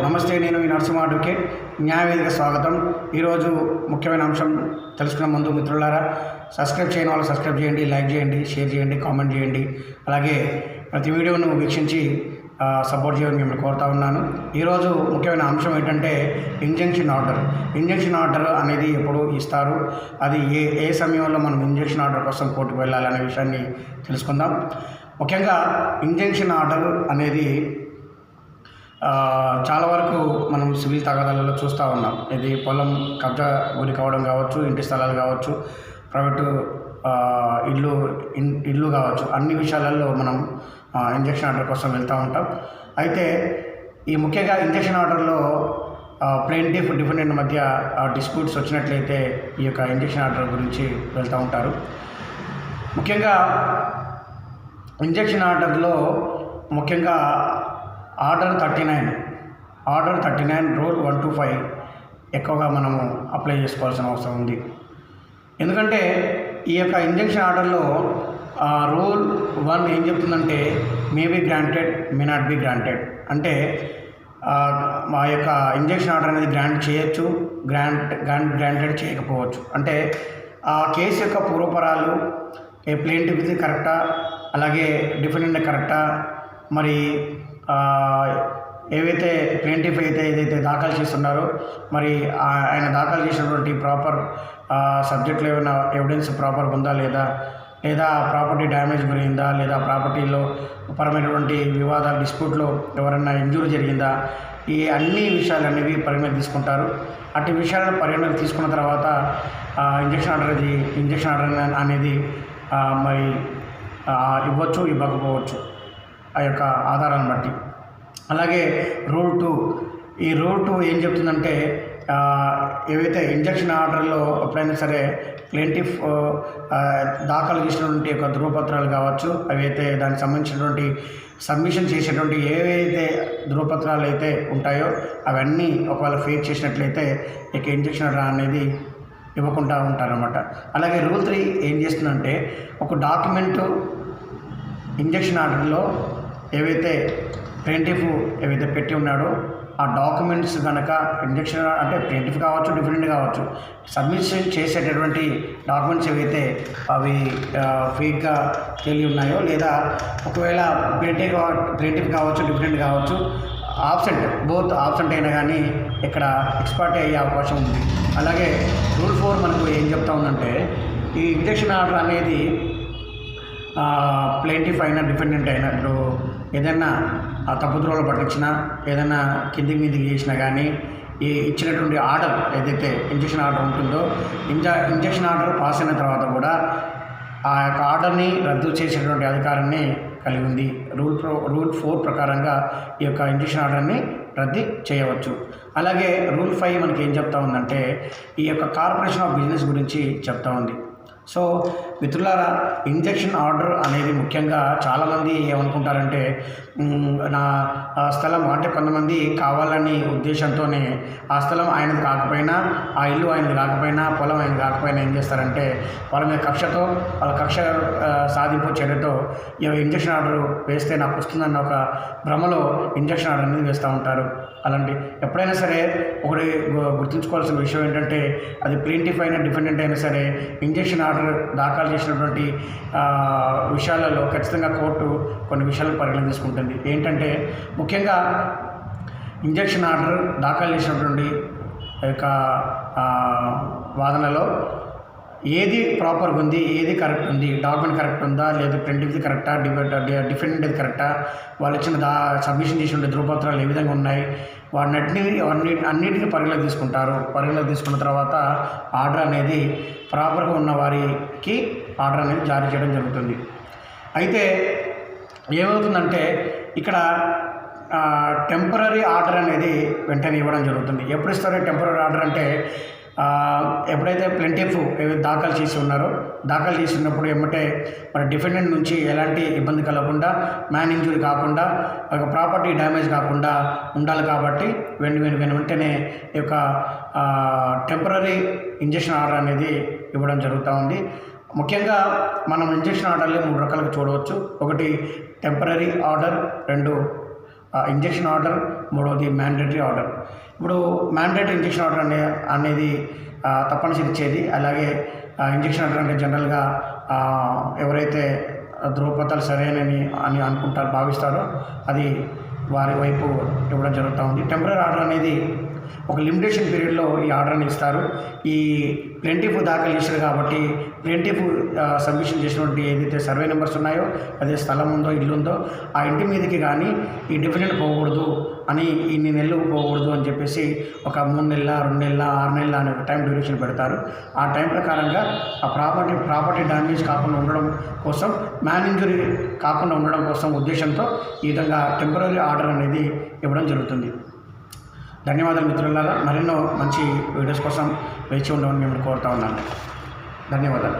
నమస్తే. నేను ఈ నరసింహ అడ్వకేట్. న్యాయవేదిక స్వాగతం. ఈరోజు ముఖ్యమైన అంశం తెలుసుకునే ముందు మిత్రులారా, సబ్స్క్రైబ్ చేయని వాళ్ళు సబ్స్క్రైబ్ చేయండి, లైక్ చేయండి, షేర్ చేయండి, కామెంట్ చేయండి. అలాగే ప్రతి వీడియోను వీక్షించి సపోర్ట్ చేయని మిమ్మల్ని కోరుతా ఉన్నాను. ఈరోజు ముఖ్యమైన అంశం ఏంటంటే ఇంజంక్షన్ ఆర్డర్. ఇంజంక్షన్ ఆర్డర్ అనేది ఎప్పుడు ఇస్తారు, అది ఏ సమయంలో మనం ఇంజంక్షన్ ఆర్డర్ కోసం కోర్టుకు వెళ్ళాలనే విషయాన్ని తెలుసుకుందాం. ముఖ్యంగా ఇంజంక్షన్ ఆర్డర్ అనేది చాలా వరకు మనం సివిల్ తగాదాలలో చూస్తూ ఉన్నాం. ఇది పొలం కబ్జా గురి కావడం కావచ్చు, ఇంటి స్థలాలు కావచ్చు, ప్రైవేటు ఇల్లు కావచ్చు, అన్ని విషయాలలో మనం ఇంజక్షన్ ఆర్డర్ కోసం వెళ్తూ ఉంటాం. అయితే ఈ ముఖ్యంగా ఇంజక్షన్ ఆర్డర్లో ప్లెయింటిఫ్ డిఫెండెంట్ మధ్య డిస్ప్యూట్స్ వచ్చినట్లయితే ఈ యొక్క ఇంజక్షన్ ఆర్డర్ గురించి వెళ్తూ ఉంటారు. ముఖ్యంగా ఇంజక్షన్ ఆర్డర్లో ముఖ్యంగా ఆర్డర్ 39 రూల్ 125 ఎక్కువగా మనము అప్లై చేసుకోవాల్సిన అవసరం ఉంది. ఎందుకంటే ఈ యొక్క ఇంజంక్షన్ ఆర్డర్లో రూల్ 1 ఏం చెప్తుందంటే may be granted, may not be granted. అంటే మా యొక్క ఇంజంక్షన్ ఆర్డర్ అనేది గ్రాంట్ చేయొచ్చు, గ్రాంటెడ్ చేయకపోవచ్చు. అంటే ఆ కేసు యొక్క పూర్వపరాలు ప్లెయింటిఫ్ది కరెక్టా, అలాగే డిఫెండెంట్ కరెక్టా, మరి ఏవైతే ప్లెయింటిఫ్ ఏదైతే దాఖలు చేస్తున్నారో మరి ఆయన దాఖలు చేసినటువంటి ప్రాపర్ సబ్జెక్ట్లో ఏమైనా ఎవిడెన్స్ ప్రాపర్ ఉందా లేదా ప్రాపర్టీ డ్యామేజ్ గురిందా, లేదా ప్రాపర్టీలో పరమైనటువంటి వివాదాలు డిస్ప్యూట్లో ఎవరైనా ఇంజూరీ జరిగిందా, ఈ అన్ని విషయాలు అనేవి పరిగణలోకి తీసుకుంటారు. అట్టి విషయాలను పరిగణలోకి తీసుకున్న తర్వాత ఇంజక్షన్ ఆర్డర్ అనేది మరి ఇవ్వచ్చు, ఇవ్వకపోవచ్చు ఆ యొక్క ఆధారాన్ని బట్టి. అలాగే రూల్ 2, ఈ రూల్ 2 ఏం చెప్తుందంటే ఏవైతే ఇంజక్షన్ ఆర్డర్లో ఎప్పుడైనా సరే ప్లెయింటిఫ్ దాఖలు చేసినటువంటి యొక్క ధృవపత్రాలు కావచ్చు, అవైతే దానికి సంబంధించినటువంటి సబ్మిషన్ చేసేటువంటి ఏవైతే ధృవపత్రాలు అయితే ఉంటాయో అవన్నీ ఒకవేళ ఫేక్ చేసినట్లయితే ఇక ఇంజక్షన్ ఆర్డర్ అనేది ఇవ్వకుండా ఉంటారన్నమాట. అలాగే రూల్ 3 ఏం చేస్తుందంటే ఒక డాక్యుమెంటు ఇంజక్షన్ ఆర్డర్లో ఏవైతే ప్లెయింటిఫ్ ఏవైతే పెట్టి ఉన్నాడో ఆ డాక్యుమెంట్స్ కనుక ఇంజక్షన్ అంటే ప్లెయింటిఫ్ కావచ్చు, డిఫెండెంట్ కావచ్చు, సబ్మిషన్ చేసేటటువంటి డాక్యుమెంట్స్ ఏవైతే అవి ఫేక్గా తేలి ఉన్నాయో, లేదా ఒకవేళ ప్లెయింటిఫ్ కావచ్చు, డిఫెండెంట్ కావచ్చు, బోత్ ఆబ్సెంట్ అయినా కానీ ఇక్కడ ఎక్స్పర్ట్ అయ్యే అవకాశం ఉంది. అలాగే రూల్ 4 మనకు ఏం చెప్తా ఉందంటే ఈ ఇంజక్షన్ ఆర్డర్ అనేది ప్లెయింటిఫ్ అయినా డిఫెండెంట్ అయినా ఇప్పుడు ఏదైనా తప్పుద్రోవలు పట్టించినా, ఏదైనా కిందికి మీదికి చేసినా కానీ ఈ ఇచ్చినటువంటి ఆర్డర్ ఏదైతే ఇంజక్షన్ ఆర్డర్ ఉంటుందో ఇంజక్షన్ ఆర్డర్ పాస్ అయిన తర్వాత కూడా ఆ యొక్క ఆర్డర్ని రద్దు చేసేటువంటి అధికారాన్ని కలిగి ఉంది. రూల్ 4 ప్రకారంగా ఈ యొక్క ఇంజక్షన్ ఆర్డర్ని రద్దు చేయవచ్చు. అలాగే రూల్ 5 మనకి ఏం చెప్తా ఉందంటే ఈ యొక్క కార్పొరేషన్ ఆఫ్ బిజినెస్ గురించి చెప్తా ఉంది. సో మిత్రులారా, ఇంజక్షన్ ఆర్డర్ అనేది ముఖ్యంగా చాలామంది ఏమనుకుంటారంటే నా స్థలం అంటే కొంతమంది కావాలని ఉద్దేశంతోనే ఆ స్థలం ఆయనది కాకపోయినా, ఆ ఇల్లు ఆయనది కాకపోయినా, పొలం ఆయనది కాకపోయినా ఏం చేస్తారంటే వాళ్ళ మీద వాళ్ళ కక్ష సాధింపు చర్యతో ఇంజక్షన్ ఆర్డర్ వేస్తే నాకు వస్తుందన్న ఒక భ్రమలో ఇంజక్షన్ ఆర్డర్ అనేది వేస్తూ ఉంటారు. అలాంటి ఎప్పుడైనా సరే ఒకటి గుర్తుంచుకోవాల్సిన విషయం ఏంటంటే అది ప్లెయింటిఫ్ అయినా డిఫెండెంట్ అయినా సరే ఇంజక్షన్ ఆర్డర్ దాఖలు చేసినటువంటి విషయాలలో ఖచ్చితంగా కోర్టు కొన్ని విషయాలను పరిగణన తీసుకుంటుంది. ఏంటంటే ముఖ్యంగా ఇంజక్షన్ ఆర్డర్ దాఖలు చేసినటువంటి యొక్క వాదనలో ఏది ప్రాపర్గా ఉంది, ఏది కరెక్ట్ ఉంది, డాక్యుమెంట్ కరెక్ట్ ఉందా, లేదా ప్రింటింగ్ది కరెక్టా, డిఫెండెంట్ది కరెక్టా, వాళ్ళు ఇచ్చిన సబ్మిషన్ చేసిన ధృవపత్రాలు ఏ విధంగా ఉన్నాయి, అన్నిటిని పరిగణలోకి తీసుకుంటారు. పరిగణలోకి తీసుకున్న తర్వాత ఆర్డర్ అనేది ప్రాపర్గా ఉన్న వారికి ఆర్డర్ అనేది జారీ చేయడం జరుగుతుంది. అయితే ఏమవుతుందంటే ఇక్కడ టెంపరరీ ఆర్డర్ అనేది వెంటనే ఇవ్వడం జరుగుతుంది. ఎప్పుడు ఇస్తారో టెంపరరీ ఆర్డర్ అంటే ఎప్పుడైతే ప్లెయింటిఫ్ దాఖలు చేసినప్పుడు ఎమ్మటే మరి డిఫెండెంట్ నుంచి ఎలాంటి ఇబ్బంది కలగకుండా, మ్యాన్ ఇంజూరీ కాకుండా, ప్రాపర్టీ డ్యామేజ్ కాకుండా ఉండాలి. కాబట్టి వెంటనే ఈ యొక్క టెంపరరీ ఇంజక్షన్ ఆర్డర్ అనేది ఇవ్వడం జరుగుతూ ఉంది. ముఖ్యంగా మనం ఇంజక్షన్ ఆర్డర్లు 3 రకాలుగా చూడవచ్చు. ఒకటి టెంపరరీ ఆర్డర్, 2 ఇంజెక్షన్ ఆర్డర్, మూడవది మ్యాండేటరీ ఆర్డర్. ఇప్పుడు మ్యాండేటరీ ఇంజెక్షన్ ఆర్డర్ అనేది తప్పనిసరి ఇచ్చేది. అలాగే ఇంజెక్షన్ ఆర్డర్ అంటే జనరల్గా ఎవరైతే ధృవపత్రాలు సరైనని భావిస్తారో అది వారి వైపు ఇవ్వడం జరుగుతూ ఉంది. టెంపరరీ ఆర్డర్ అనేది ఒక లిమిటేషన్ పీరియడ్లో ఈ ఆర్డర్ని ఇస్తారు. ఈ ప్లెంటిఫ్ దాఖలు చేశారు కాబట్టి ప్లెంటిఫ్ సబ్మిషన్ చేసినటువంటి ఏదైతే సర్వే నెంబర్స్ ఉన్నాయో, అదే స్థలం ఉందో, ఇల్లు ఉందో, ఆ ఇంటి మీదకి కానీ ఈ డిఫరెంట్ పోకూడదు అని, ఇన్ని నెలలు పోకూడదు అని చెప్పేసి ఒక 3 నెలల, 2 నెలల, 6 నెలల అనే టైం డ్యూరేషన్ పెడతారు. ఆ టైం ప్రకారంగా ఆ ప్రాపర్టీ డ్యామేజ్ కాకుండా ఉండడం కోసం, మ్యాన్ ఇంజురీ కాకుండా ఉండడం కోసం ఉద్దేశంతో ఈ విధంగా టెంపరరీ ఆర్డర్ అనేది ఇవ్వడం జరుగుతుంది. ధన్యవాదాలు మిత్రులారా. మరెన్నో మంచి వీడియోస్ కోసం వేచి ఉండమని మేము కోరుతా ఉన్నాను. ధన్యవాదాలు.